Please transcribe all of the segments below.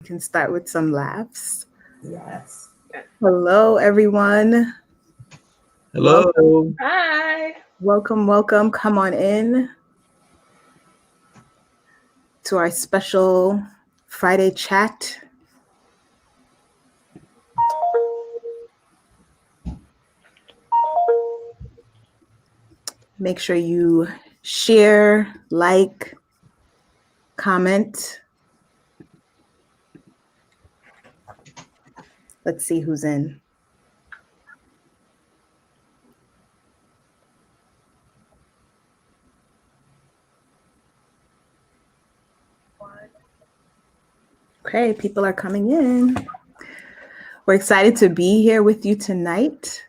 We can start with some laughs. Yes. Hello, everyone. Welcome, Hello. Hi. welcome. Come on in to our special Friday chat. Make sure you share, like, comment. Let's see who's in. Okay, people are coming in. We're excited to be here with you tonight.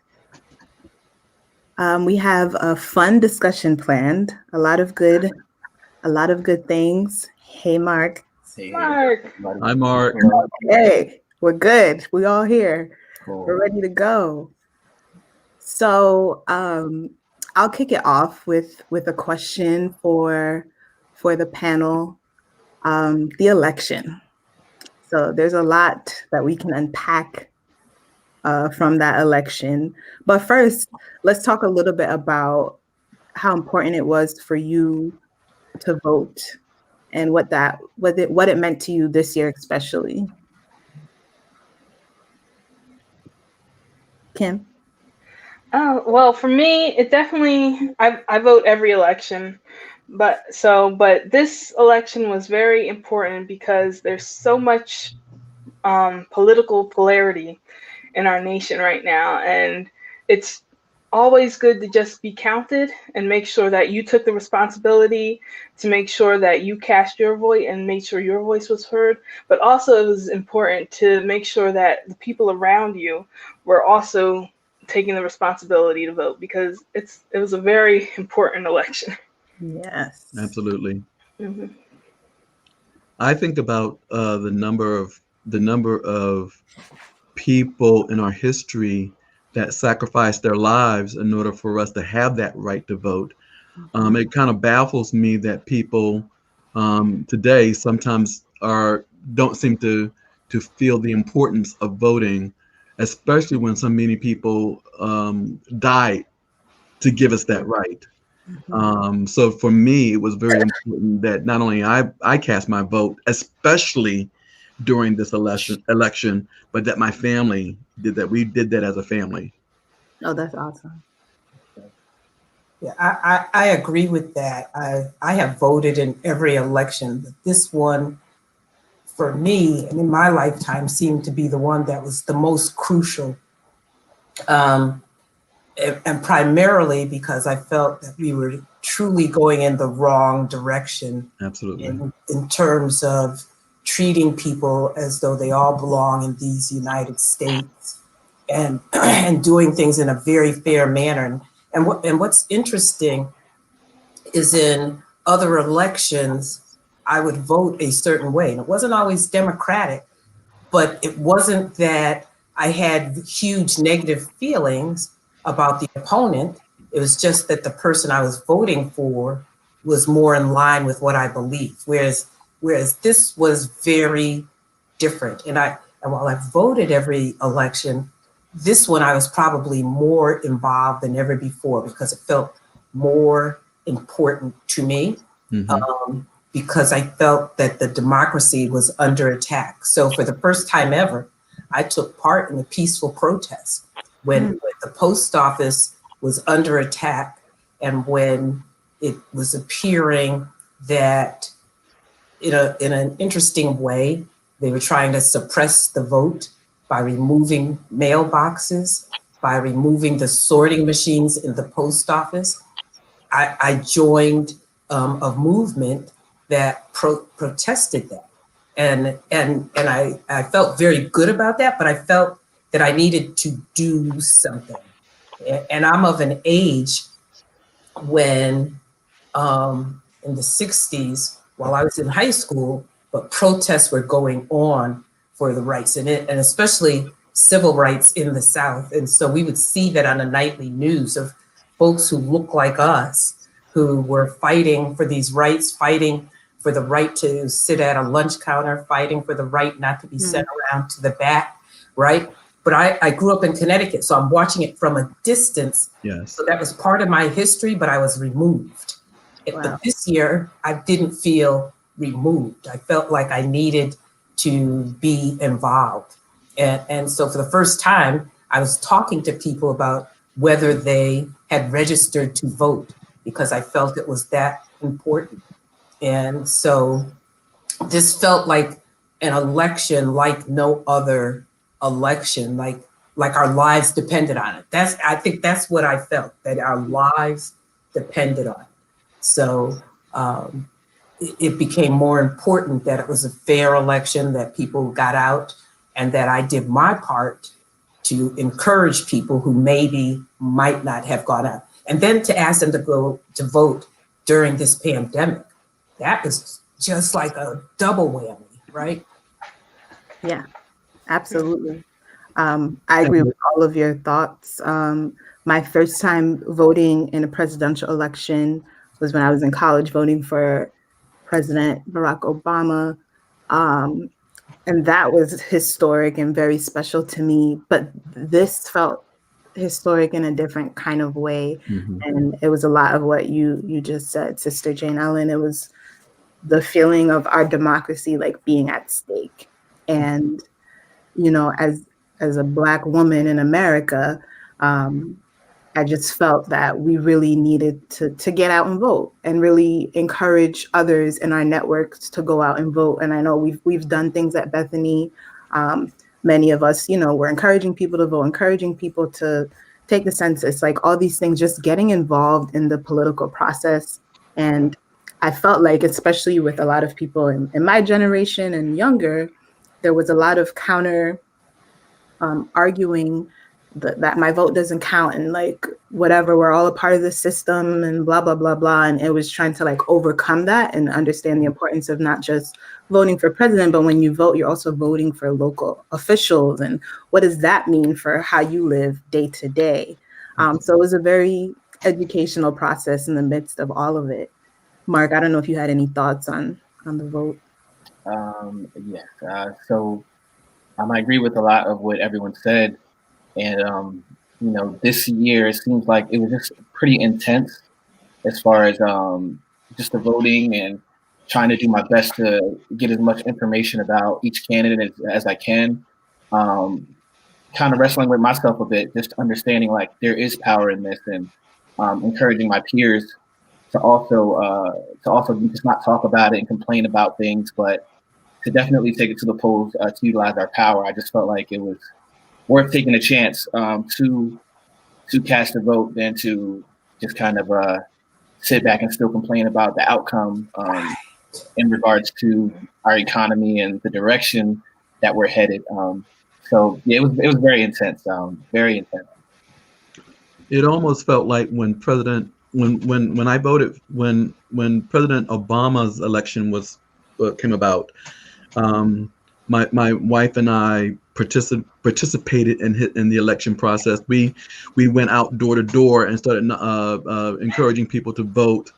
We have a fun discussion planned. A lot of good things. Hey, Mark. Mark. Hi, Mark. Hey, we're good. We all here. Cool. We're ready to go. So I'll kick it off with a question for the panel. The election. So there's a lot that we can unpack from that election. But first, let's talk a little bit about how important it was for you to vote and what it meant to you this year, especially. Kim? Oh, well, for me, it definitely, I vote every election. But this election was very important because there's so much political polarity in our nation right now. And it's always good to just be counted and make sure that you took the responsibility to make sure that you cast your vote and made sure your voice was heard. But also, it was important to make sure that the people around you were also taking the responsibility to vote because it was a very important election. Yes. Absolutely. Mhm. I think about the number of people in our history that sacrificed their lives in order for us to have that right to vote. It kind of baffles me that people today sometimes are don't seem to feel the importance of voting, especially when so many people died to give us that right. So for me, it was very important that not only I cast my vote, especially during this election, but that my family did that. We did that as a family. Oh, that's awesome. Yeah, I agree with that. I have voted in every election, but this one, for me, and in my lifetime, seemed to be the one that was the most crucial. Um, and primarily because I felt that we were truly going in the wrong direction Absolutely. in terms of treating people as though they all belong in these United States and and doing things in a very fair manner. And what's interesting is in other elections, I would vote a certain way. And it wasn't always democratic, but it wasn't that I had huge negative feelings about the opponent. It was just that the person I was voting for was more in line with what I believe. Whereas this was very different. And while I voted every election, this one I was probably more involved than ever before because it felt more important to me. Hmm. Because I felt that the democracy was under attack. So for the first time ever, I took part in a peaceful protest when the post office was under attack and when it was appearing that in an interesting way, they were trying to suppress the vote by removing mailboxes, by removing the sorting machines in the post office. I joined a movement that protested that, and I felt very good about that. But I felt that I needed to do something, and I'm of an age when in the '60s, while I was in high school, but protests were going on for the rights and especially civil rights in the South. And so we would see that on the nightly news of folks who look like us, who were fighting for these rights, fighting for the right to sit at a lunch counter, fighting for the right not to be sent around to the back, right? But I grew up in Connecticut, so I'm watching it from a distance. Yes. So that was part of my history, but I was removed. Wow. But this year, I didn't feel removed. I felt like I needed to be involved. And so for the first time, I was talking to people about whether they had registered to vote, because I felt it was that important. And so this felt like an election like no other election, like our lives depended on it. I think that's what I felt, that our lives depended on it. So it became more important that it was a fair election, that people got out, and that I did my part to encourage people who maybe might not have gone out. And then to ask them to go to vote during this pandemic, that was just like a double whammy, right? Yeah, absolutely. I agree with all of your thoughts. My first time voting in a presidential election was when I was in college, voting for President Barack Obama. And that was historic and very special to me. But this felt historic in a different kind of way. Mm-hmm. And it was a lot of what you just said, Sister Jane Ellen. It was the feeling of our democracy like being at stake. And, you know, as a Black woman in America, I just felt that we really needed to get out and vote and really encourage others in our networks to go out and vote. And I know we've done things at Bethany. Many of us, you know, we're encouraging people to vote, encouraging people to take the census, like all these things, just getting involved in the political process. And I felt like, especially with a lot of people in my generation and younger, there was a lot of counter arguing that my vote doesn't count, and like whatever, we're all a part of the system and blah, blah, blah, blah. And it was trying to like overcome that and understand the importance of not just voting for president, but when you vote, you're also voting for local officials. And what does that mean for how you live day to day? So it was a very educational process in the midst of all of it. Mark, I don't know if you had any thoughts on the vote. Yes. So I agree with a lot of what everyone said. And, you know, this year, it seems like it was just pretty intense as far as just the voting and trying to do my best to get as much information about each candidate as I can. Kind of wrestling with myself a bit, just understanding like there is power in this, and encouraging my peers to also just not talk about it and complain about things, but to definitely take it to the polls to utilize our power. I just felt like it was worth taking a chance to cast a vote than to just kind of sit back and still complain about the outcome in regards to our economy and the direction that we're headed. So yeah, it was very intense, very intense. It almost felt like when I voted, when President Obama's election came about, my wife and I participated in the election process. We went out door to door and started encouraging people to vote,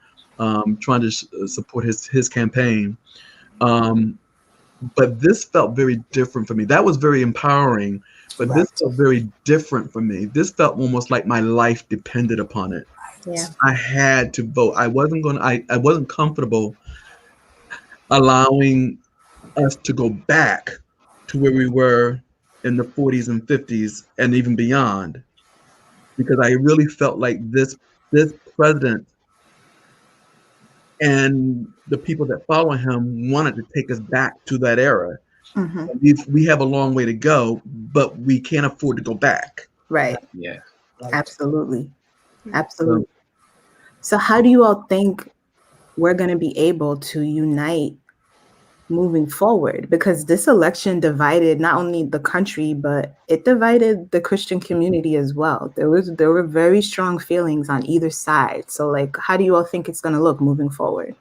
trying to support his campaign. But this felt very different for me. That was very empowering, but right. This felt very different for me. This felt almost like my life depended upon it. Yeah. I had to vote. I wasn't comfortable allowing us to go back to where we were in the 40s and 50s and even beyond, because I really felt like this president and the people that follow him wanted to take us back to that era. Mm-hmm. We have a long way to go, but we can't afford to go back. Right. Yeah. Absolutely. Absolutely. So how do you all think we're going to be able to unite moving forward? Because this election divided not only the country, but it divided the Christian community as well. There were very strong feelings on either side. So like, how do you all think it's going to look moving forward?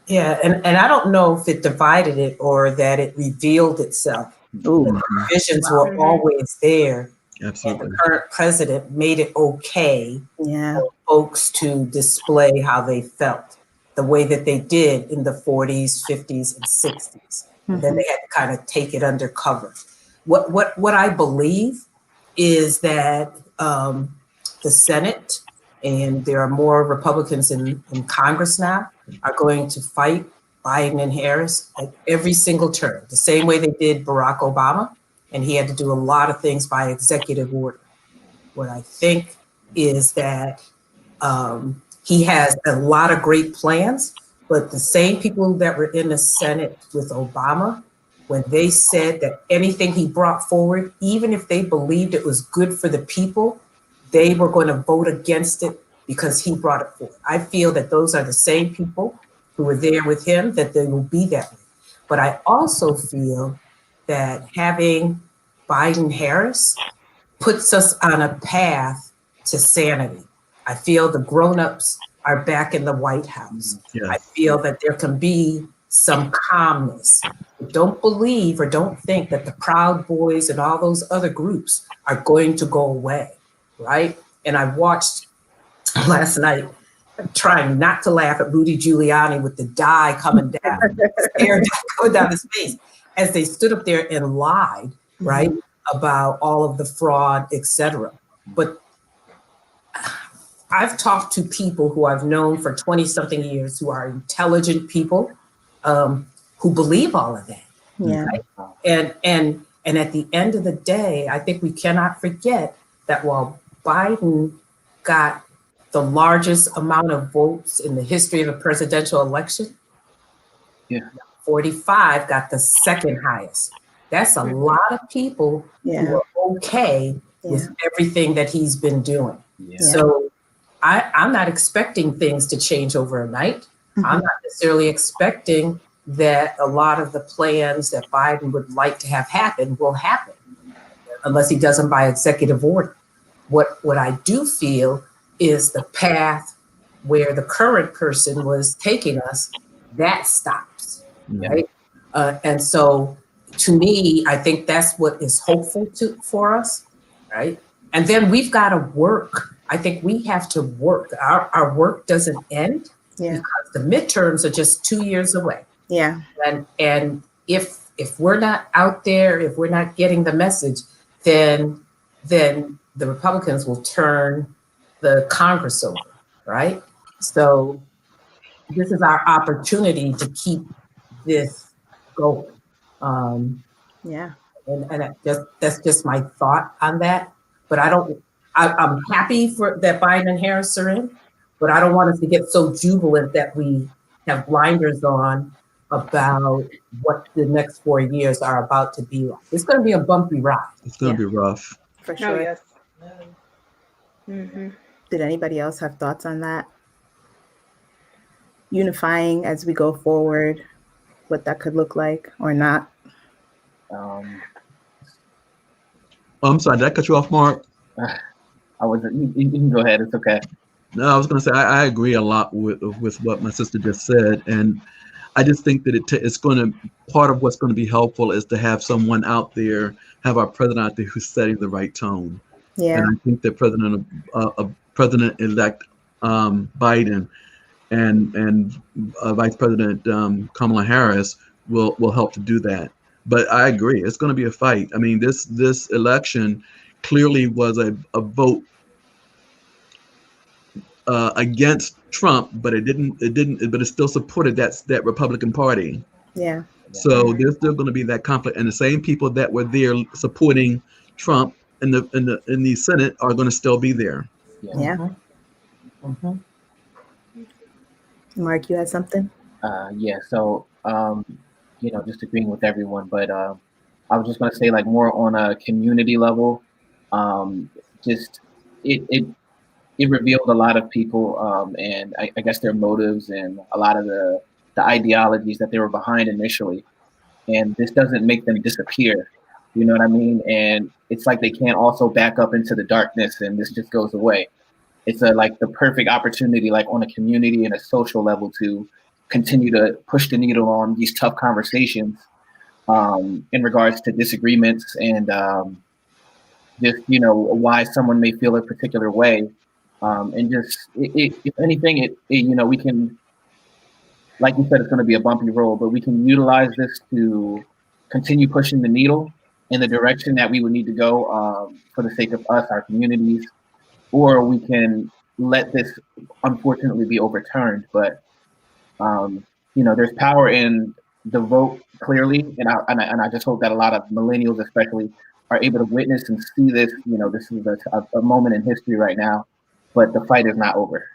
Yeah, and I don't know if it divided it or that it revealed itself. The divisions were always there. Absolutely. And the current president made it okay for folks to display how they felt. the way that they did in the 40s, 50s, and 60s. And then they had to kind of take it undercover. What I believe is that the Senate, and there are more Republicans in Congress now, are going to fight Biden and Harris at every single term, the same way they did Barack Obama, and he had to do a lot of things by executive order. What I think is that he has a lot of great plans, but the same people that were in the Senate with Obama, when they said that anything he brought forward, even if they believed it was good for the people, they were going to vote against it because he brought it forward. I feel that those are the same people who were there with him, that they will be that way. But I also feel that having Biden-Harris puts us on a path to sanity. I feel the grown-ups are back in the White House. Yeah. I feel that there can be some calmness. Don't believe or don't think that the Proud Boys and all those other groups are going to go away, right? And I watched last night, trying not to laugh at Rudy Giuliani with the dye coming down, hair coming down his face, as they stood up there and lied, right, about all of the fraud, et cetera. But I've talked to people who I've known for 20-something years who are intelligent people who believe all of that. Yeah. Right? And at the end of the day, I think we cannot forget that while Biden got the largest amount of votes in the history of a presidential election, 45 got the second highest. That's a lot of people who are okay with everything that he's been doing. So I'm not expecting things to change overnight. I'm not necessarily expecting that a lot of the plans that Biden would like to have happen will happen, unless he does them by executive order. What I do feel is the path where the current person was taking us, that stops, right? And so to me, I think that's what is hopeful for us, right? And then we've got to work. I think we have to work. Our work doesn't end because the midterms are just 2 years away. Yeah. And if we're not out there, if we're not getting the message, then the Republicans will turn the Congress over, right? So this is our opportunity to keep this going. And that's just my thought on that. But I'm happy for that Biden and Harris are in, but I don't want us to get so jubilant that we have blinders on about what the next 4 years are about to be like. It's going to be a bumpy ride. It's going to be rough. For sure. Oh, yes. Mm-hmm. Did anybody else have thoughts on that? Unifying as we go forward, what that could look like or not? I'm sorry, did I cut you off, Mark? You can go ahead. It's okay. No, I was going to say I agree a lot with what my sister just said, and I just think that it's going to, part of what's going to be helpful is to have someone out there, have our president out there who's setting the right tone. Yeah. And I think that President-elect Biden and Vice President Kamala Harris will help to do that. But I agree, it's going to be a fight. I mean, this election clearly was a vote against Trump, but it still supported that Republican Party. Yeah. So there's still going to be that conflict, and the same people that were there supporting Trump in the Senate are going to still be there. Yeah. Mark, you had something? So just agreeing with everyone, but I was just going to say, like, more on a community level, it revealed a lot of people, and I guess their motives and a lot of the ideologies that they were behind initially. And this doesn't make them disappear. You know what I mean? And it's like they can't also back up into the darkness and this just goes away. It's like the perfect opportunity, like on a community and a social level, to continue to push the needle on these tough conversations in regards to disagreements and just, why someone may feel a particular way. And just, if anything, we can like you said, it's going to be a bumpy road, but we can utilize this to continue pushing the needle in the direction that we would need to go for the sake of us, our communities, or we can let this unfortunately be overturned. But there's power in the vote clearly, and I just hope that a lot of millennials, especially, are able to witness and see this. This is a moment in history right now, but the fight is not over.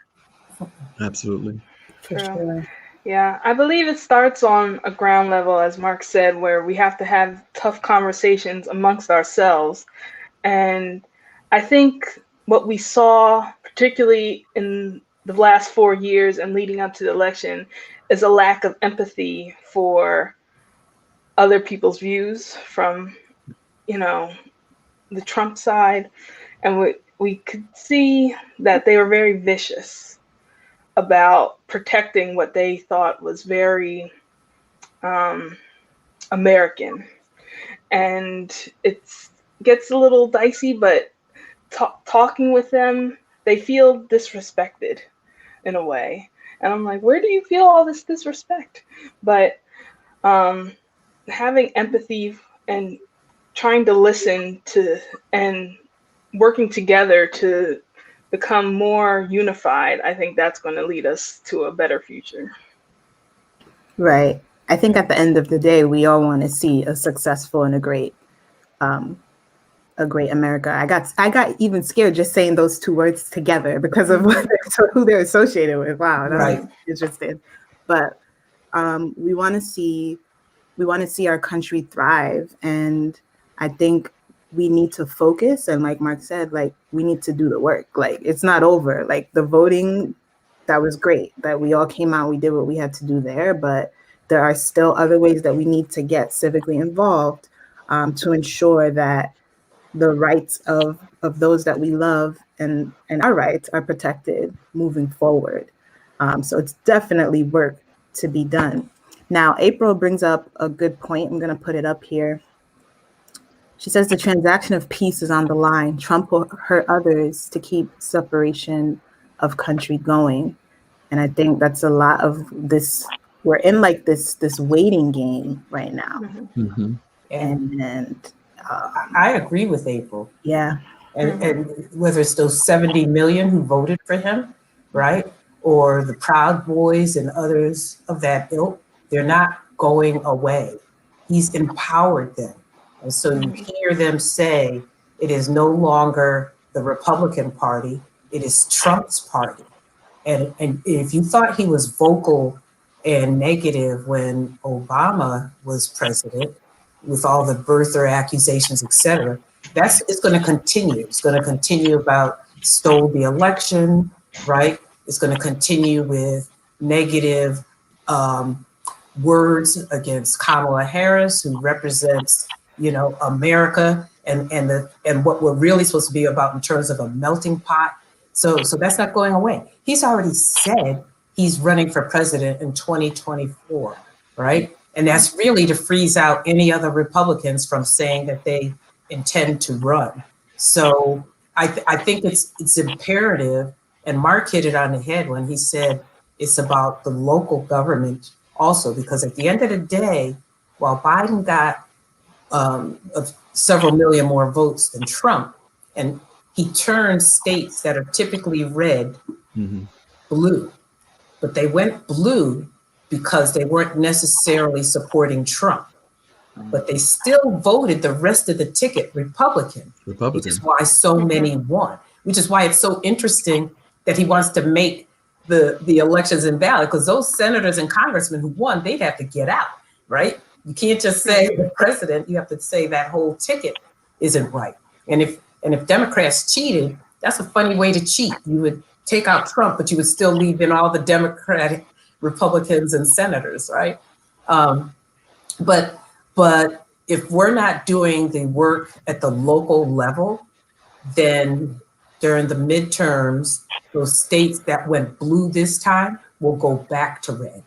Absolutely. For sure. Yeah, I believe it starts on a ground level, as Mark said, where we have to have tough conversations amongst ourselves. And I think what we saw, particularly in the last 4 years and leading up to the election, is a lack of empathy for other people's views from, the Trump side. And we could see that they were very vicious about protecting what they thought was very American. And it gets a little dicey, but talking with them, they feel disrespected in a way. And I'm like, where do you feel all this disrespect? But having empathy and trying to listen to and working together to become more unified, I think that's going to lead us to a better future. Right. I think at the end of the day, we all want to see a successful and a great America. I got even scared just saying those two words together because of who they're associated with. Wow, that was interesting. But we want to see our country thrive, and I think we need to focus. And like Mark said, like we need to do the work. Like it's not over. Like the voting, that was great that we all came out, we did what we had to do there, but there are still other ways that we need to get civically involved to ensure that the rights of those that we love and our rights are protected moving forward. So it's definitely work to be done. Now, April brings up a good point. I'm going to put it up here. She says the transaction of peace is on the line. Trump will hurt others to keep separation of country going. And I think that's a lot of this. We're in like this waiting game right now. Mm-hmm. And I agree with April. Yeah. And whether it's those 70 million who voted for him, right? Or the Proud Boys and others of that ilk, they're not going away. He's empowered them. And so you hear them say it is no longer the Republican Party, it is Trump's party. And if you thought he was vocal and negative when Obama was president, with all the birther accusations, et cetera, it's going to continue. It's going to continue about stole the election, right? It's going to continue with negative words against Kamala Harris, who represents, America and what we're really supposed to be about in terms of a melting pot. So that's not going away. He's already said he's running for president in 2024, right? And that's really to freeze out any other Republicans from saying that they intend to run. So I think it's imperative, and Mark hit it on the head when he said it's about the local government also, because at the end of the day, while Biden got several million more votes than Trump, and he turned states that are typically red blue, but they went blue because they weren't necessarily supporting Trump, but they still voted the rest of the ticket Republican. Which is why so many won, which is why it's so interesting that he wants to make the elections invalid, because those senators and congressmen who won, they'd have to get out, right? You can't just say the president, you have to say that whole ticket isn't right. And if Democrats cheated, that's a funny way to cheat. You would take out Trump, but you would still leave in all the Democratic Republicans and senators, right? But if we're not doing the work at the local level, then during the midterms, those states that went blue this time will go back to red,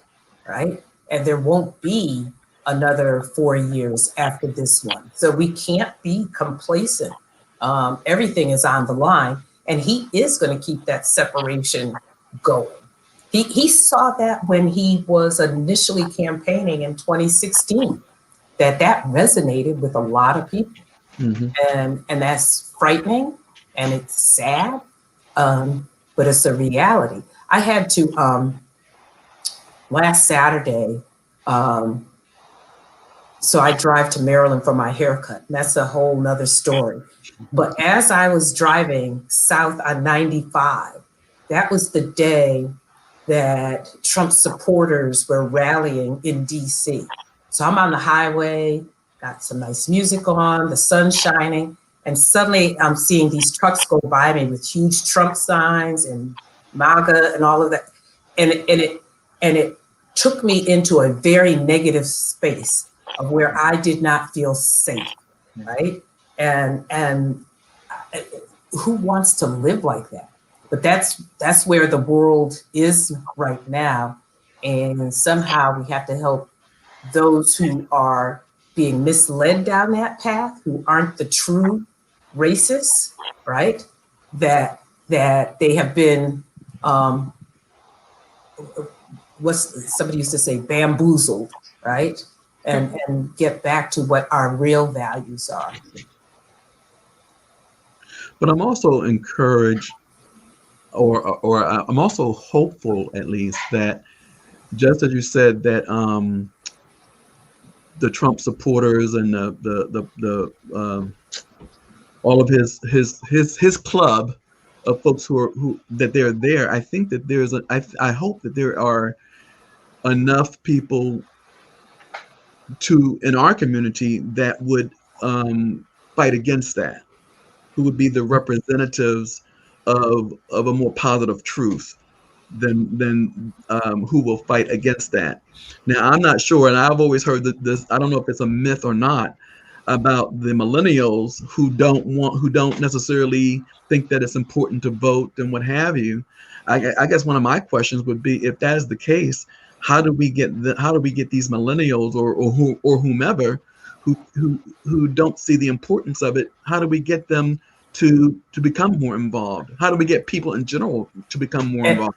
right? And there won't be another 4 years after this one. So we can't be complacent. Everything is on the line, and he is going to keep that separation going. He saw that when he was initially campaigning in 2016, that resonated with a lot of people. Mhm. And that's frightening and it's sad, but it's a reality. I had to, last Saturday, so I drive to Maryland for my haircut. And that's a whole nother story. But as I was driving south on 95, that was the day that Trump supporters were rallying in DC. So I'm on the highway, got some nice music on, the sun's shining, and suddenly I'm seeing these trucks go by me with huge Trump signs and MAGA and all of that. And it took me into a very negative space of where I did not feel safe, right? And who wants to live like that? But that's where the world is right now. And somehow we have to help those who are being misled down that path, who aren't the true racists, right? That they have been, somebody used to say, bamboozled, right? And get back to what our real values are. But I'm also encouraged, or I'm also hopeful, at least, that just as you said that the Trump supporters and the all of his club of folks who that they're there. I think that I hope that there are enough people in our community that would fight against that, who would be the representatives of a more positive truth than who will fight against that. Now, I'm not sure, and I've always heard that this, I don't know if it's a myth or not, about the millennials who don't necessarily think that it's important to vote and what have you. I guess one of my questions would be, if that is the case, how do we get these millennials or whomever who don't see the importance of it? How do we get them to become more involved? How do we get people in general to become more involved?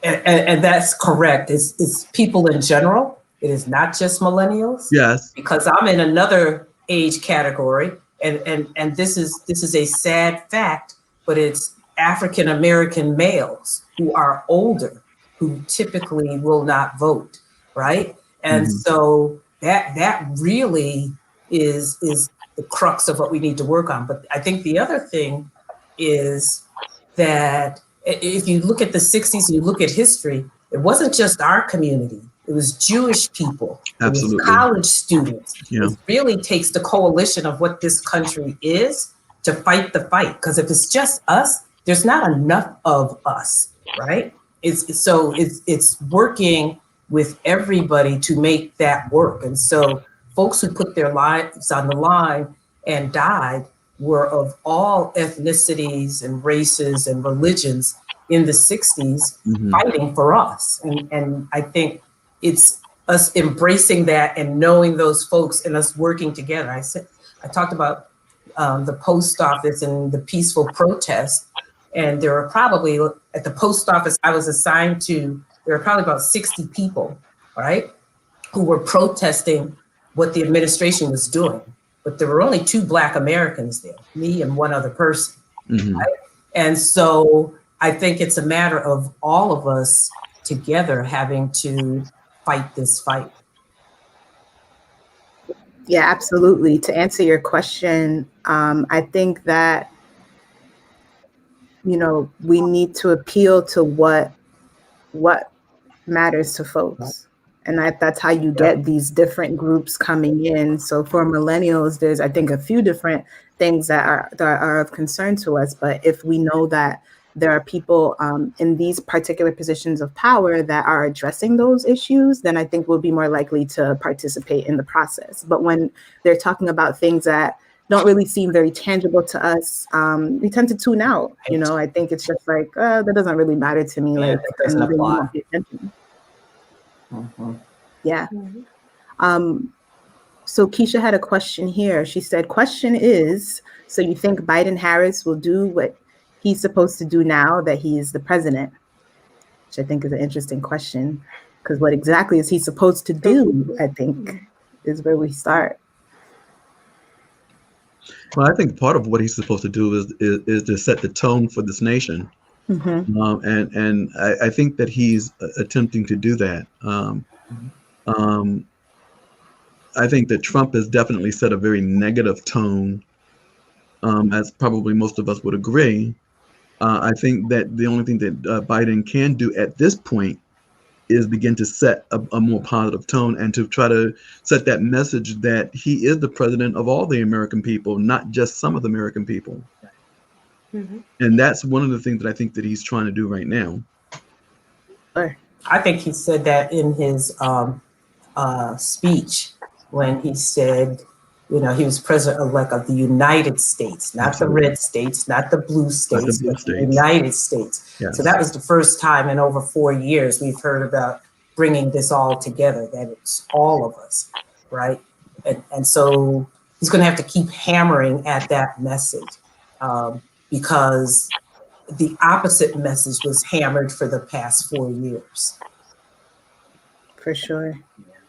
And that's correct. It's people in general. It is not just millennials. Yes. Because I'm in another age category, and this is a sad fact, but it's African American males who are older who typically will not vote, right? And so that really is the crux of what we need to work on. But I think the other thing is that if you look at the 60s and you look at history, it wasn't just our community. It was Jewish people. Absolutely. It was college students. Yeah. It really takes the coalition of what this country is to fight the fight. Because if it's just us, there's not enough of us, right? It's working with everybody to make that work. And so folks who put their lives on the line and died were of all ethnicities and races and religions in the 60s fighting for us. And I think it's us embracing that and knowing those folks and us working together. I talked about the post office and the peaceful protest. And there were probably, at the post office I was assigned to, there were probably about 60 people, right, who were protesting what the administration was doing. But there were only 2 Black Americans there, me and one other person. Right? And so I think it's a matter of all of us together having to fight this fight. Yeah, absolutely. To answer your question, I think that, we need to appeal to what matters to folks. And that's how you get these different groups coming in. So for millennials, there's, I think, a few different things that are of concern to us. But if we know that there are people in these particular positions of power that are addressing those issues, then I think we'll be more likely to participate in the process. But when they're talking about things that don't really seem very tangible to us, we tend to tune out. I think it's just like, that doesn't really matter to me. Yeah, like, that doesn't really apply. won't pay attention. Yeah. So Keisha had a question here. She said, question is, so you think Biden-Harris will do what he's supposed to do now that he is the president? which I think is an interesting question, because what exactly is he supposed to do, I think, is where we start. Well, I think part of what he's supposed to do is to set the tone for this nation. Mm-hmm. And I think that he's attempting to do that. I think that Trump has definitely set a very negative tone, as probably most of us would agree. I think that the only thing that Biden can do at this point is begin to set a more positive tone and to try to set that message that he is the president of all the American people, not just some of the American people. Mm-hmm. And that's one of the things that I think that he's trying to do right now. I think he said that in his speech when he said, you know, he was president-elect of the United States, not Absolutely. the red states, not the blue states, blue but states. the United States. Yes. So that was the first time in over 4 years we've heard about bringing this all together, that it's all of us, right? And so he's going to have to keep hammering at that message, because the opposite message was hammered for the past 4 years. For sure.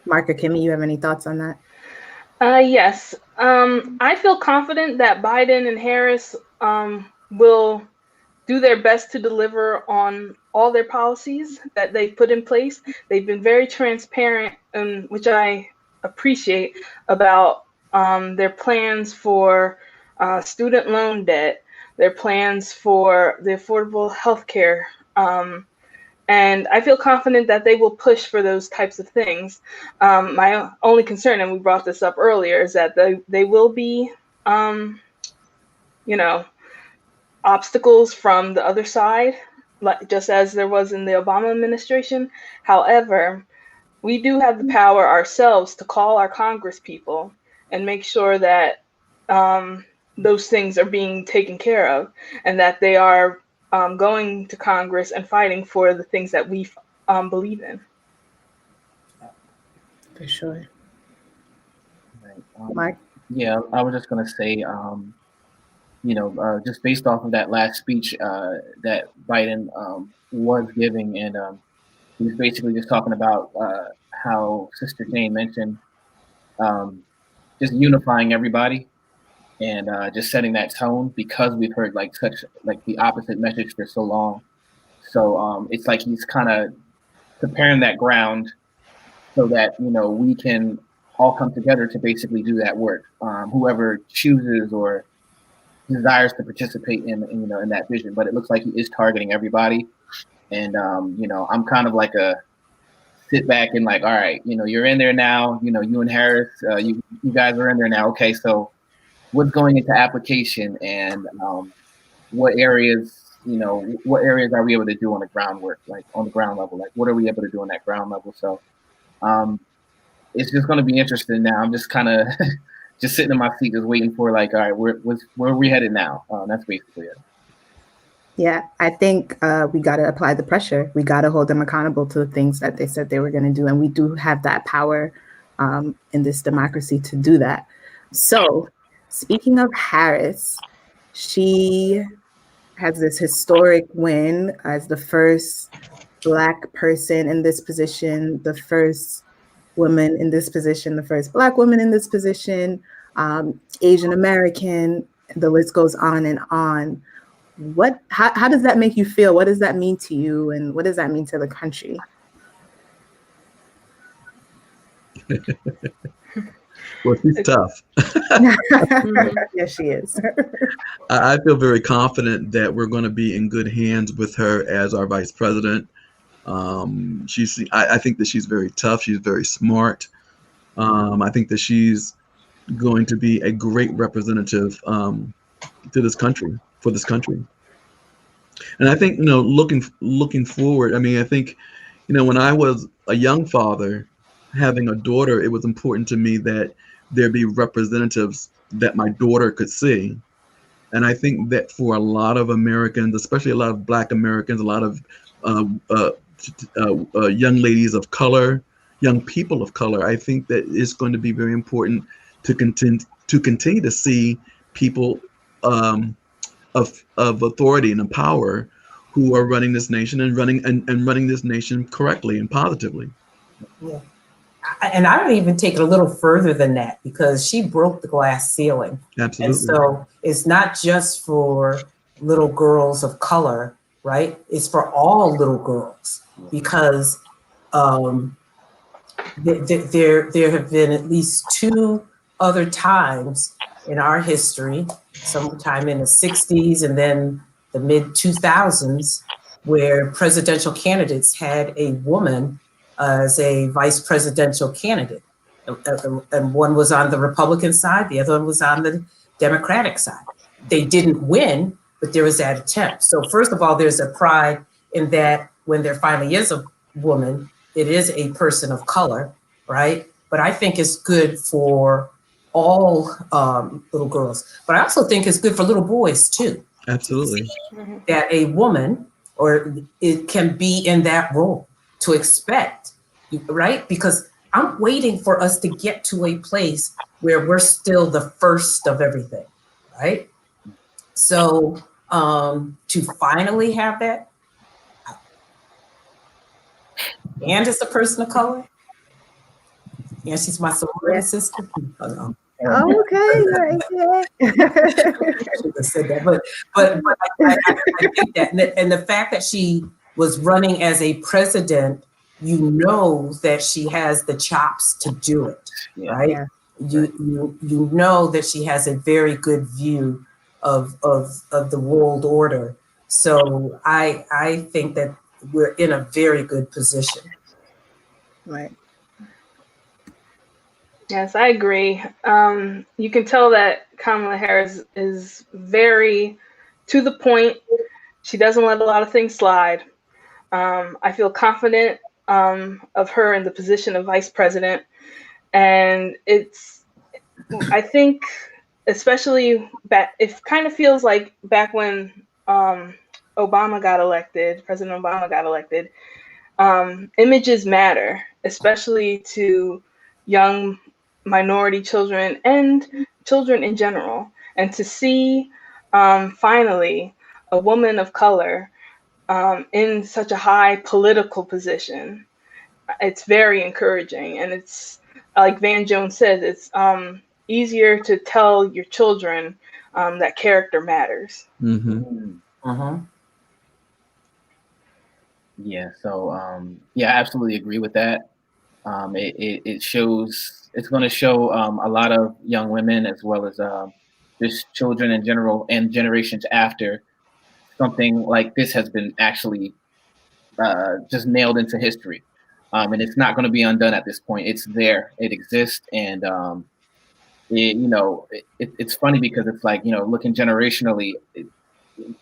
Mark or Kimmy, you have any thoughts on that? Yes. I feel confident that Biden and Harris will do their best to deliver on all their policies that they've put in place. They've been very transparent, which I appreciate, about their plans for student loan debt, their plans for the affordable health care. And I feel confident that they will push for those types of things. My only concern, and we brought this up earlier, is that they will be, obstacles from the other side, like just as there was in the Obama administration. However, we do have the power ourselves to call our Congress people and make sure that those things are being taken care of, and that they are going to Congress and fighting for the things that we believe in. For sure. Right. Mark? Yeah, I was just going to say, just based off of that last speech that Biden was giving, and he was basically just talking about how Sister Jane mentioned just unifying everybody and just setting that tone, because we've heard such the opposite message for so long. So it's like he's kind of preparing that ground so that we can all come together to basically do that work. Whoever chooses or desires to participate in that vision, but it looks like he is targeting everybody. And I'm kind of like a sit back and all right, you're in there now. You and Harris, you guys are in there now. Okay, so what's going into application, and what areas are we able to do on the groundwork, on the ground level? What are we able to do on that ground level? So it's just going to be interesting now. I'm just kind of just sitting in my seat, just waiting for all right, where are we headed now? That's basically it. Yeah, I think we got to apply the pressure. We got to hold them accountable to the things that they said they were going to do. And we do have that power in this democracy to do that. So speaking of Harris, she has this historic win as the first Black person in this position, the first woman in this position, the first Black woman in this position, Asian American, the list goes on and on. How does that make you feel? What does that mean to you? And what does that mean to the country? Well, she's tough. Yes, she is. I feel very confident that we're going to be in good hands with her as our vice president. I think that she's very tough. She's very smart. I think that she's going to be a great representative to this country, for this country. And I think, looking forward, I think, when I was a young father, having a daughter, it was important to me that there be representatives that my daughter could see. And I think that for a lot of Americans, especially a lot of Black Americans, a lot of young ladies of color, young people of color, I think that it's going to be very important to continue to see people of authority and of power who are running this nation and running this nation correctly and positively. Yeah. And I would even take it a little further than that, because she broke the glass ceiling. Absolutely. And so it's not just for little girls of color, right? It's for all little girls, because there have been at least 2 other times in our history, sometime in the 60s and then the mid 2000s, where presidential candidates had a woman as a vice presidential candidate. And one was on the Republican side, the other one was on the Democratic side. They didn't win, but there was that attempt. So first of all, there's a pride in that when there finally is a woman, it is a person of color, right? But I think it's good for all little girls. But I also think it's good for little boys too. Absolutely. That a woman, or it can be in that role, to expect, right? Because I'm waiting for us to get to a place where we're still the first of everything, right? So to finally have that, and it's a person of color, and she's my sorority sister. Oh, okay. I should have said that, but I think that, and the fact that she was running as a president, you know that she has the chops to do it, right? Yeah. You know that she has a very good view of the world order. So I think that we're in a very good position. Right. Yes, I agree. You can tell that Kamala Harris is very to the point. She doesn't let a lot of things slide. I feel confident of her in the position of vice president. And I think, especially it kind of feels like back when President Obama got elected, images matter, especially to young minority children and children in general. And to see finally a woman of color in such a high political position, it's very encouraging. And it's like Van Jones says, it's easier to tell your children that character matters. Mm-hmm. Yeah, so yeah, I absolutely agree with that. It shows, it's going to show a lot of young women, as well as just children in general and generations after, something like this has been actually just nailed into history. And it's not going to be undone at this point. It's there, it exists. And it's funny because it's like, looking generationally,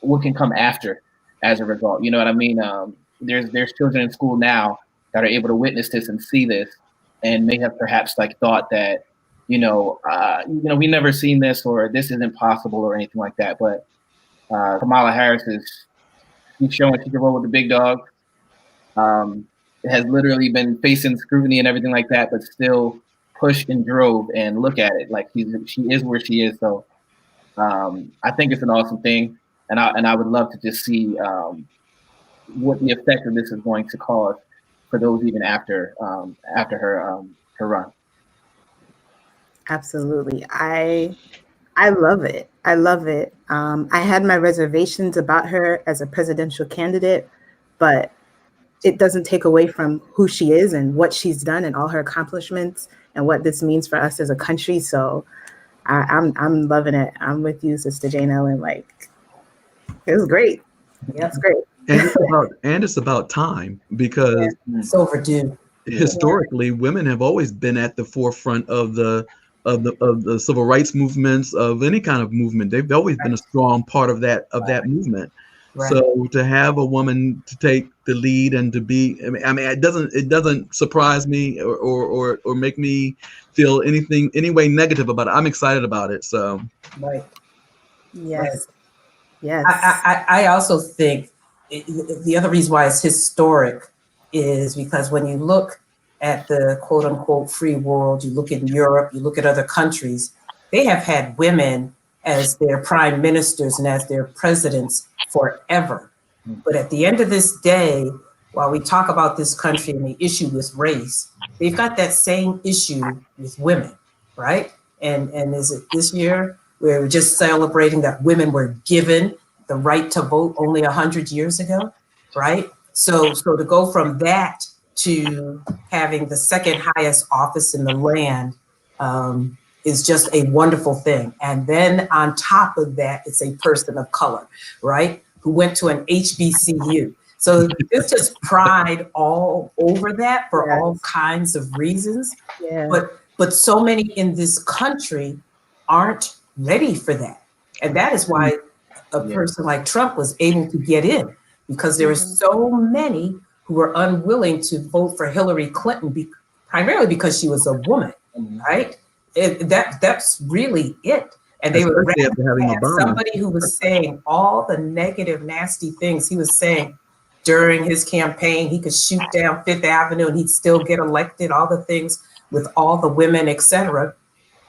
what can come after as a result, you know what I mean? There's children in school now that are able to witness this and see this, and may have perhaps like thought that, we never seen this, or this isn't possible, or anything like that. But Kamala Harris she's showing she can roll with the big dog. Has literally been facing scrutiny and everything like that, but still pushed and drove. And look at it, like she is where she is. So I think it's an awesome thing, and I would love to just see what the effect of this is going to cause for those even after her run. Absolutely. I love it. I love it. I had my reservations about her as a presidential candidate, but it doesn't take away from who she is and what she's done and all her accomplishments and what this means for us as a country. So I'm loving it. I'm with you, Sister Jane Ellen. Like, it was great. Yeah, it's great. And it's about time, because it's overdue. Historically, women have always been at the forefront of the civil rights movements, of any kind of movement. They've always been a strong part of that movement. Right. So to have a woman to take the lead and to be, I mean, it doesn't surprise me or make me feel any way negative about it. I'm excited about it. So. Right. Yes. Right. Yes. I also think the other reason why it's historic is because when you look at the quote unquote free world, you look in Europe, you look at other countries, they have had women as their prime ministers and as their presidents forever. But at the end of this day, while we talk about this country and the issue with race, they've got that same issue with women, right? And is it this year we're just celebrating that women were given the right to vote only 100 years ago, right? So to go from that to having the second highest office in the land is just a wonderful thing. And then on top of that, it's a person of color, right? Who went to an HBCU. So there's just pride all over that for all kinds of reasons. Yeah. But so many in this country aren't ready for that. And that is why a person like Trump was able to get in, because there were so many who were unwilling to vote for Hillary Clinton, primarily because she was a woman, right? That's really it. And they were somebody who was saying all the negative, nasty things he was saying during his campaign. He could shoot down Fifth Avenue and he'd still get elected, all the things with all the women, etc.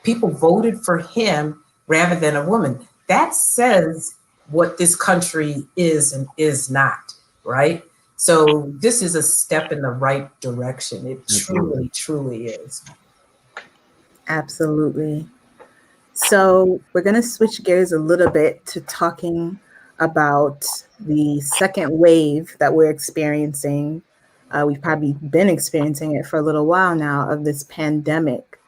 People voted for him rather than a woman. That says what this country is and is not, right? So this is a step in the right direction. It truly, truly is. Absolutely. So we're going to switch gears a little bit to talking about the second wave that we're experiencing. We've probably been experiencing it for a little while now, of this pandemic.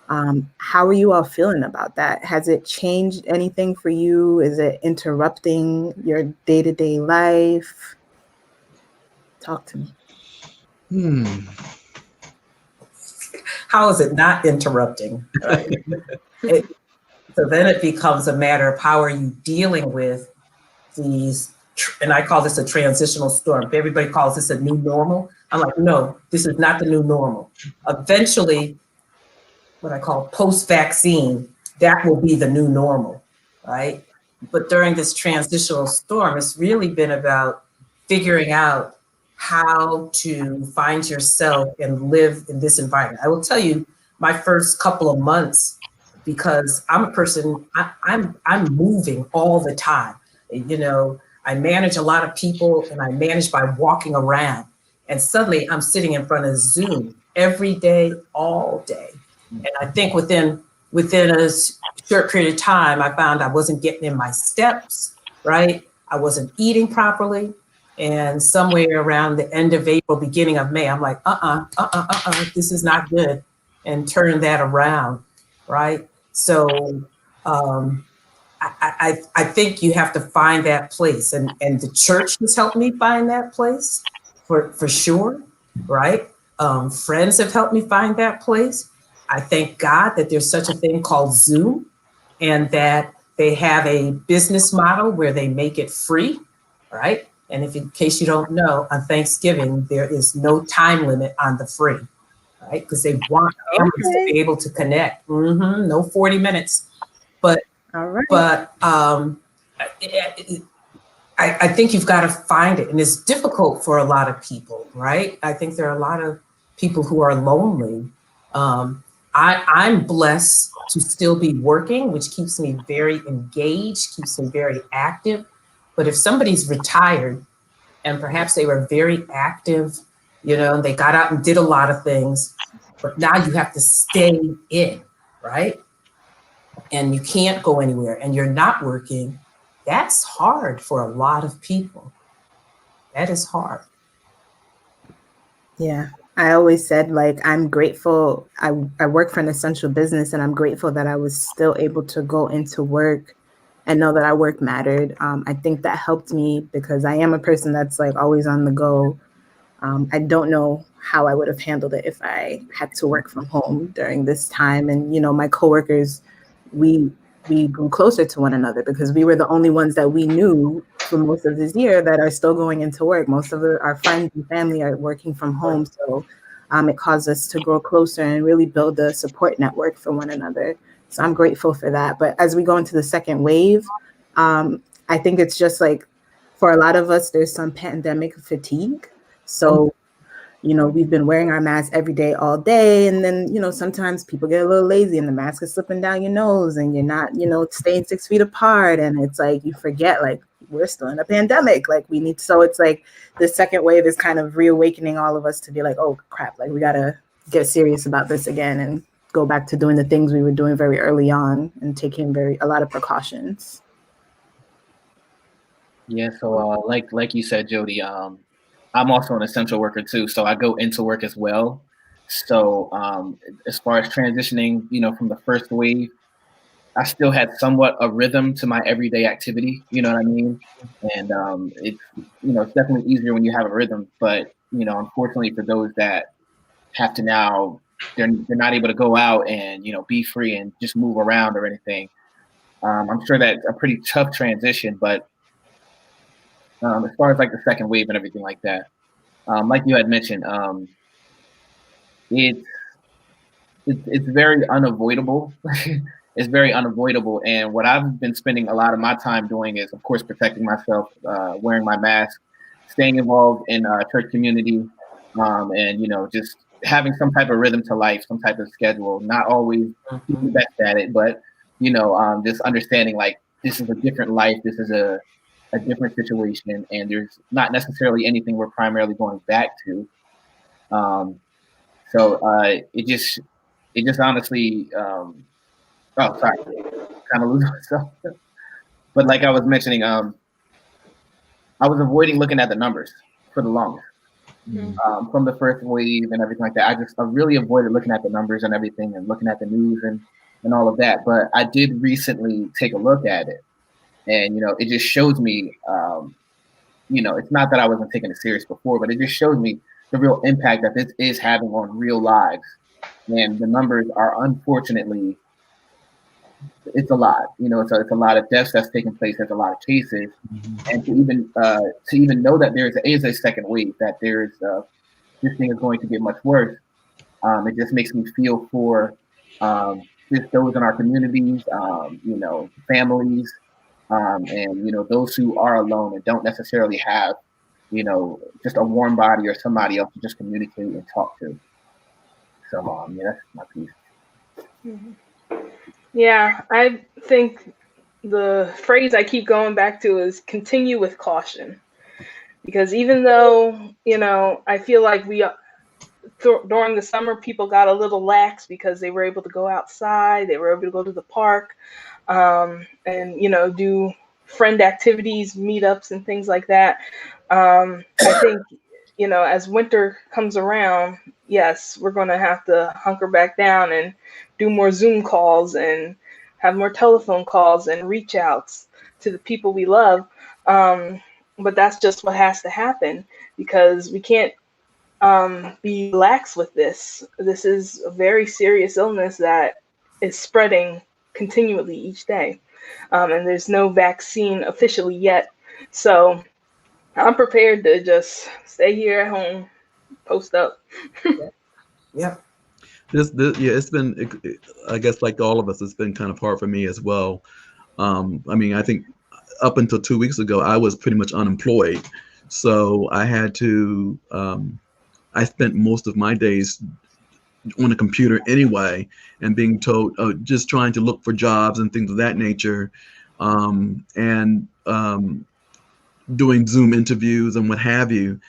How are you all feeling about that? Has it changed anything for you? Is it interrupting your day-to-day life? Talk to me. How is it not interrupting? Right? So then it becomes a matter of how are you dealing with these, and I call this a transitional storm. Everybody calls this a new normal. I'm like, no, this is not the new normal. Eventually, what I call post-vaccine, that will be the new normal, right? But during this transitional storm, it's really been about figuring out how to find yourself and live in this environment. I will tell you, my first couple of months, because I'm a person, I'm moving all the time. You know, I manage a lot of people and I manage by walking around. And suddenly I'm sitting in front of Zoom every day, all day. And I think within a short period of time, I found I wasn't getting in my steps, right? I wasn't eating properly. And somewhere around the end of April, beginning of May, I'm like, this is not good, and turn that around, right? So I think you have to find that place, and the church has helped me find that place for sure, right? Friends have helped me find that place. I thank God that there's such a thing called Zoom, and that they have a business model where they make it free, right? And if in case you don't know, on Thanksgiving, there is no time limit on the free, right? Because they want families to be able to connect. No 40 minutes. But I think you've got to find it. And it's difficult for a lot of people, right? I think there are a lot of people who are lonely. I'm blessed to still be working, which keeps me very engaged, keeps me very active. But if somebody's retired and perhaps they were very active, you know, they got out and did a lot of things, but now you have to stay in, right? And you can't go anywhere and you're not working. That's hard for a lot of people. That is hard. Yeah. I always said, like, I'm grateful. I work for an essential business, and I'm grateful that I was still able to go into work and know that our work mattered. I think that helped me because I am a person that's like always on the go. I don't know how I would have handled it if I had to work from home during this time. And, you know, my coworkers, we grew closer to one another because we were the only ones that we knew for most of this year that are still going into work. Most of our friends and family are working from home. So it caused us to grow closer and really build a support network for one another. So I'm grateful for that. But as we go into the second wave, I think it's just like, for a lot of us, there's some pandemic fatigue. So, you know, we've been wearing our masks every day, all day. And then, you know, sometimes people get a little lazy and the mask is slipping down your nose and you're not, you know, staying 6 feet apart. And it's like, you forget, like, we're still in a pandemic. Like we need, so it's like the second wave is kind of reawakening all of us to be like, oh crap, like we gotta get serious about this again and go back to doing the things we were doing very early on and taking a lot of precautions. Yeah, so like you said, Jody, I'm also an essential worker too, so I go into work as well. So as far as transitioning, you know, from the first wave, I still had somewhat a rhythm to my everyday activity. You know what I mean? And it's, you know, it's definitely easier when you have a rhythm. But you know, unfortunately for those that have to now, they're not able to go out and, you know, be free and just move around or anything. I'm sure that's a pretty tough transition, but as far as like the second wave and everything like that, like you had mentioned, it's very unavoidable. It's very unavoidable, and what I've been spending a lot of my time doing is, of course, protecting myself, wearing my mask, staying involved in church community, and you know, just having some type of rhythm to life, some type of schedule. Not always the best at it, but you know, just understanding like this is a different life. This is a different situation, and there's not necessarily anything we're primarily going back to. So it just honestly, oh, sorry, kind of losing myself. But like I was mentioning, I was avoiding looking at the numbers for the longest. From the first wave and everything like that. I really avoided looking at the numbers and everything and looking at the news and all of that. But I did recently take a look at it. And, you know, it just shows me, you know, it's not that I wasn't taking it serious before, but it just shows me the real impact that this is having on real lives. And the numbers are, unfortunately, it's a lot. You know, it's a lot of deaths that's taking place. There's a lot of cases. And to even know that there is a second wave, that there's this thing is going to get much worse, it just makes me feel for just those in our communities, you know, families, and you know, those who are alone and don't necessarily have, you know, just a warm body or somebody else to just communicate and talk to. So yeah, that's my piece. Yeah, I think the phrase I keep going back to is continue with caution, because even though, you know, I feel like during the summer people got a little lax because they were able to go outside, they were able to go to the park, and you know, do friend activities, meetups, and things like that. I think, you know, as winter comes around, yes, we're going to have to hunker back down and do more Zoom calls and have more telephone calls and reach outs to the people we love. But that's just what has to happen, because we can't be lax with this. This is a very serious illness that is spreading continually each day. And there's no vaccine officially yet. So I'm prepared to just stay here at home, post up. Yeah. Yeah, it's been, I guess, like all of us, it's been kind of hard for me as well. I mean, I think up until 2 weeks ago, I was pretty much unemployed. So I had to, I spent most of my days on a computer anyway, and being told, just trying to look for jobs and things of that nature, and doing Zoom interviews and what have you.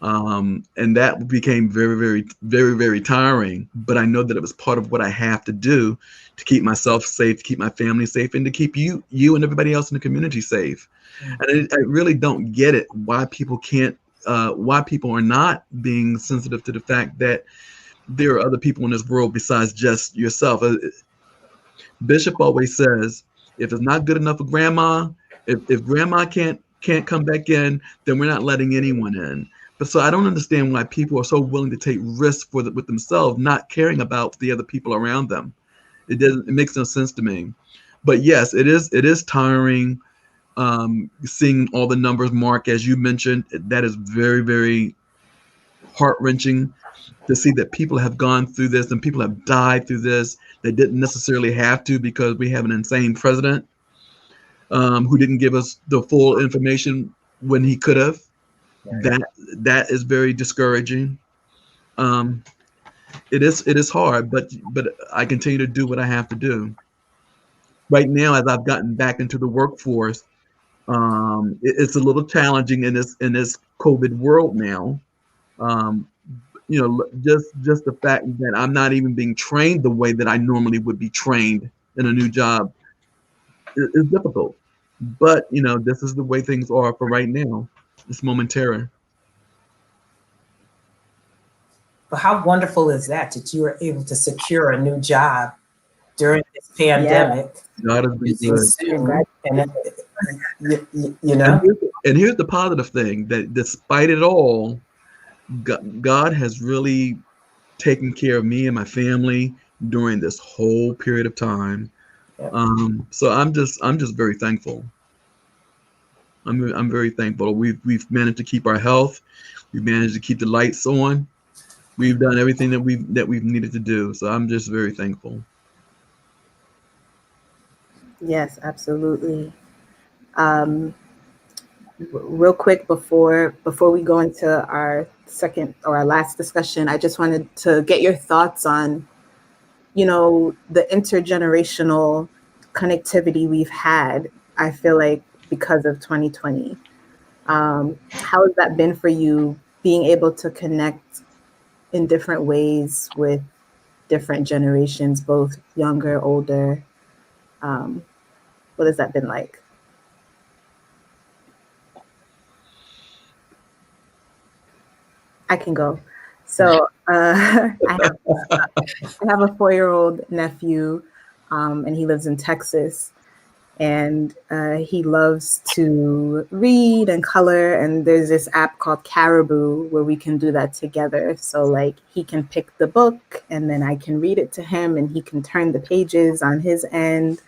And that became very, very, very, very tiring. But I know that it was part of what I have to do to keep myself safe, to keep my family safe, and to keep you and everybody else in the community safe. And I really don't get it, why people can't, why people are not being sensitive to the fact that there are other people in this world besides just yourself. Bishop always says, if it's not good enough for grandma, if grandma can't come back in, then we're not letting anyone in. But so I don't understand why people are so willing to take risks with themselves, not caring about the other people around them. It makes no sense to me. But yes, it is tiring, seeing all the numbers, Mark, as you mentioned. That is very, very heart-wrenching to see that people have gone through this and people have died through this. They didn't necessarily have to, because we have an insane president who didn't give us the full information when he could have. Right. That is very discouraging. It is hard, but I continue to do what I have to do. Right now, as I've gotten back into the workforce, It's a little challenging in this COVID world now. Just the fact that I'm not even being trained the way that I normally would be trained in a new job is difficult. But this is the way things are for right now. It's momentary. But how wonderful is that you were able to secure a new job during this pandemic? God has been good. Soon, and And here's the positive thing, that despite it all, God has really taken care of me and my family during this whole period of time. So I'm just very thankful. I'm very thankful. We've managed to keep our health. We've managed to keep the lights on. We've done everything that we've needed to do. So I'm just very thankful. Yes, absolutely. Real quick before we go into our second or our last discussion, I just wanted to get your thoughts on, the intergenerational connectivity we've had, I feel like, because of 2020. How has that been for you, being able to connect in different ways with different generations, both younger, older? What has that been like? I can go. So I have a 4-year-old nephew, and he lives in Texas, and he loves to read and color. And there's this app called Caribou where we can do that together. So like he can pick the book and then I can read it to him and he can turn the pages on his end.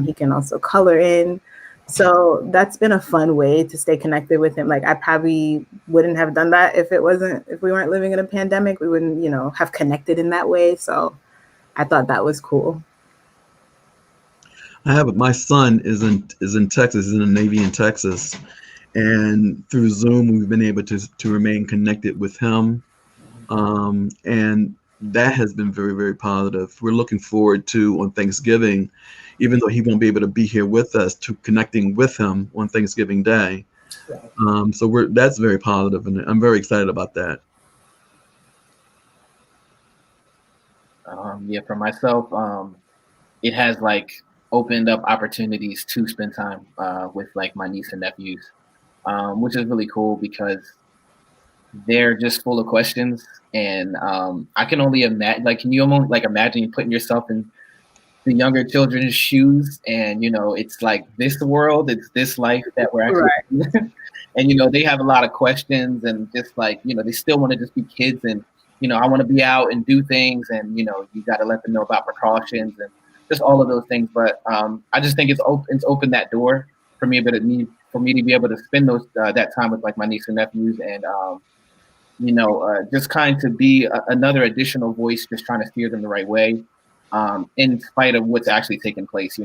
He can also color in. So that's been a fun way to stay connected with him. Like I probably wouldn't have done that if we weren't living in a pandemic. We wouldn't, have connected in that way. So I thought that was cool. My son is in Texas, is in the Navy in Texas, and through Zoom we've been able to remain connected with him, and that has been very, very positive. We're looking forward to, on Thanksgiving, even though he won't be able to be here with us, to connecting with him on Thanksgiving Day. So that's very positive, and I'm very excited about that. For myself, it has opened up opportunities to spend time with my niece and nephews, which is really cool because they're just full of questions, and I can only imagine. Can you almost imagine putting yourself in the younger children's shoes, and it's this world, it's this life that we're actually, right. And they have a lot of questions, and just they still want to just be kids, and I want to be out and do things, and you got to let them know about precautions and just all of those things. But I just think it's opened that door for me, to be able to spend that time with my niece and nephews, and just kind of be another additional voice, just trying to steer them the right way, in spite of what's actually taking place.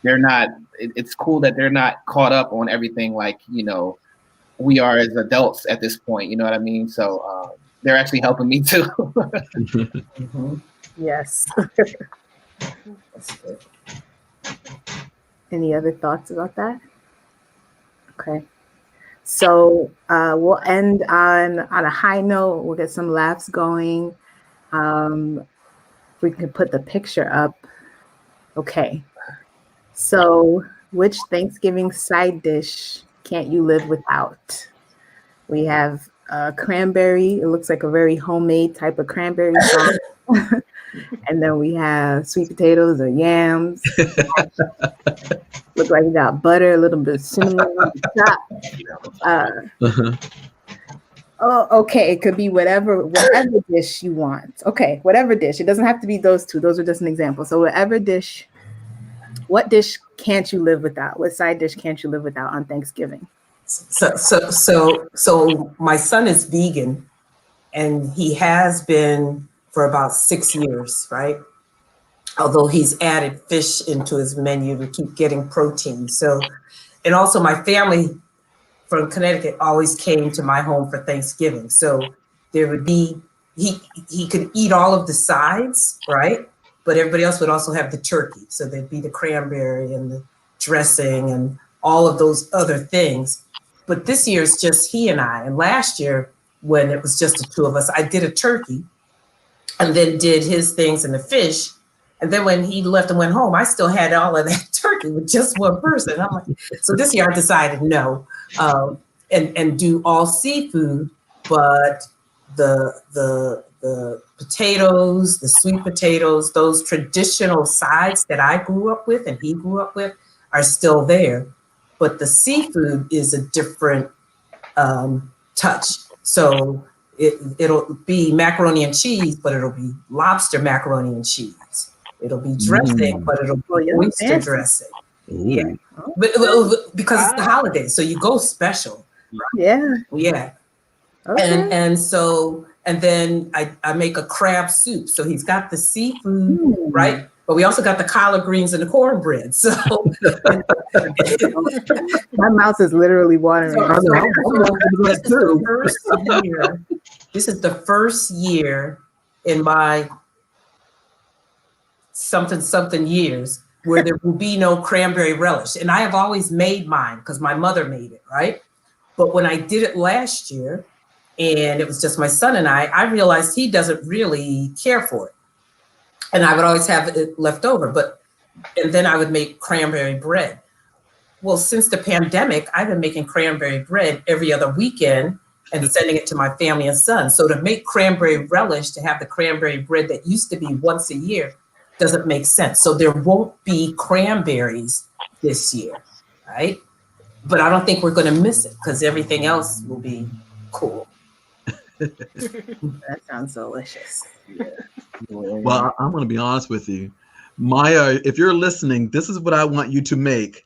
They're not. It's cool that they're not caught up on everything we are as adults at this point. You know what I mean? So they're actually helping me too. Mm-hmm. Yes. Any other thoughts about that? Okay. So we'll end on a high note. We'll get some laughs going. We can put the picture up. Okay. So which Thanksgiving side dish can't you live without? We have cranberry. It looks like a very homemade type of cranberry sauce. And then we have sweet potatoes or yams. Look like we got butter, a little bit of cinnamon on the top. Oh, okay. It could be whatever dish you want. Okay, whatever dish. It doesn't have to be those two. Those are just an example. So whatever dish. What dish can't you live without? What side dish can't you live without on Thanksgiving? So my son is vegan, and he has been for about 6 years, right? Although he's added fish into his menu to keep getting protein. So, and also my family from Connecticut always came to my home for Thanksgiving. So there would be, he could eat all of the sides, right? But everybody else would also have the turkey. So there'd be the cranberry and the dressing and all of those other things. But this year it's just he and I. And last year, when it was just the two of us, I did a turkey and then did his things and the fish. And then when he left and went home, I still had all of that turkey with just one person. I'm like, so this year I decided no, and do all seafood, but the potatoes, the sweet potatoes, those traditional sides that I grew up with and he grew up with are still there. But the seafood is a different touch. So it'll be macaroni and cheese, but it'll be lobster macaroni and cheese. It'll be dressing, but it'll be oyster dressing. Ooh. Yeah, but because it's the holidays, so you go special. Yeah. Yeah, Okay. and then I make a crab soup. So he's got the seafood, right? But we also got the collard greens and the cornbread. So My mouth is literally watering. this is the first year in my something years where there will be no cranberry relish. And I have always made mine because my mother made it, right? But when I did it last year and it was just my son and I realized he doesn't really care for it. And I would always have it left over, and then I would make cranberry bread. Well, since the pandemic, I've been making cranberry bread every other weekend and sending it to my family and son. So to make cranberry relish, to have the cranberry bread that used to be once a year, doesn't make sense. So there won't be cranberries this year, right? But I don't think we're going to miss it because everything else will be cool. That sounds delicious. Well, I'm going to be honest with you. Maya, if you're listening, this is what I want you to make.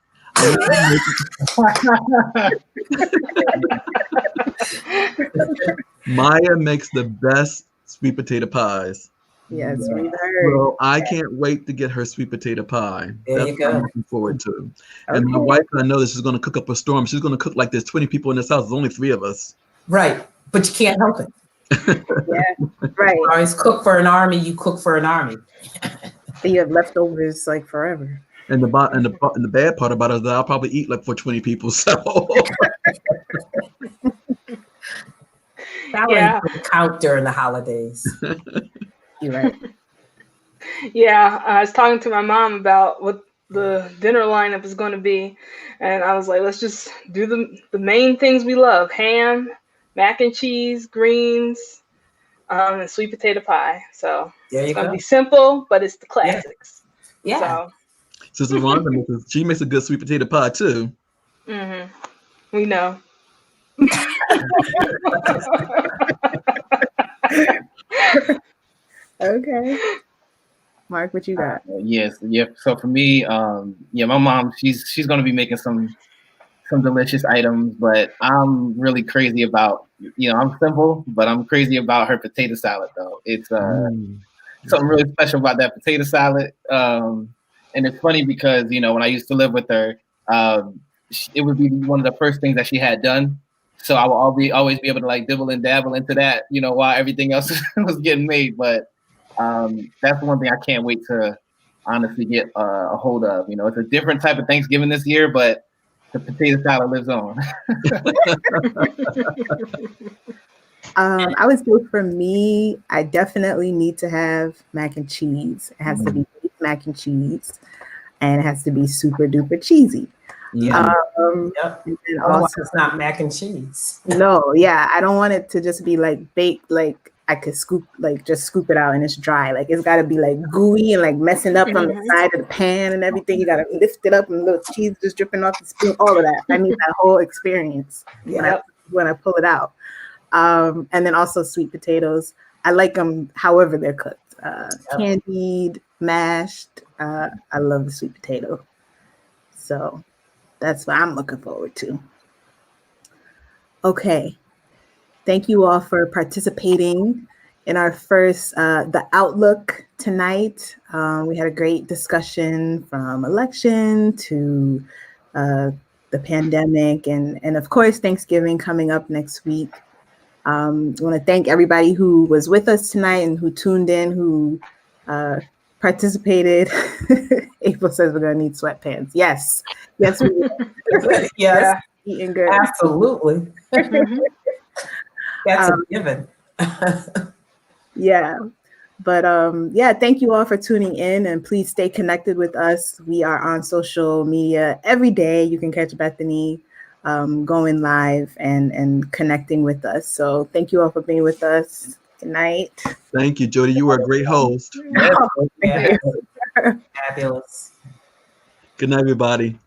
Maya makes the best sweet potato pies. Yes, we've heard. Well, I can't wait to get her sweet potato pie. There That's you what I'm go. looking forward to. And my Okay. wife, I know this is going to cook up a storm. She's going to cook like there's 20 people in this house. There's only 3 of us. Right, but you can't help it. Right. You always cook for an army, you cook for an army. You have leftovers like forever. And the bad part about it is that I'll probably eat like for 20 people. So That Yeah. would count during the holidays. You're right. Yeah, I was talking to my mom about what the dinner lineup is going to be, and I was like, let's just do the main things we love: ham, mac and cheese, greens, and sweet potato pie. So There you it's going to go. be simple, but it's the classics. Yeah. So Sister Rhonda she makes a good sweet potato pie too. we know. Okay. Mark, what you got? Yes, yeah. So for me, my mom, she's gonna be making some delicious items, but I'm really crazy about, I'm simple, but I'm crazy about her potato salad though. It's something really special about that potato salad. And it's funny because, when I used to live with her, it would be one of the first things that she had done. So I will always be able to like dibble and dabble into that, while everything else was getting made. But that's one thing I can't wait to honestly get a hold of. It's a different type of Thanksgiving this year, but the potato salad lives on. I would say for me, I definitely need to have mac and cheese. It has to be baked mac and cheese, and it has to be super duper cheesy. Yeah. And then Otherwise, also, it's not mac and cheese. no, yeah, I don't want it to just be like baked, like I could scoop it out and it's dry. Like it's got to be like gooey and like messing up on the side of the pan and everything. You got to lift it up and little cheese just dripping off the spoon. All of that. I need that whole experience when I pull it out. And then also sweet potatoes. I like them however they're cooked. Candied, mashed. I love the sweet potato. So that's what I'm looking forward to. Okay. Thank you all for participating in our first, the Outlook tonight. We had a great discussion from election to the pandemic and of course, Thanksgiving coming up next week. I want to thank everybody who was with us tonight and who tuned in, who participated. April says we're gonna need sweatpants. Yes, yes, we will. Yes, Yeah. Eating good. absolutely. Mhm. That's a given. Yeah. But yeah, thank you all for tuning in, and please stay connected with us. We are on social media every day. You can catch Bethany going live and connecting with us. So thank you all for being with us. Good night. Thank you, Jody. You were a great host. Yes, Thank yeah, you. fabulous. Good night, everybody.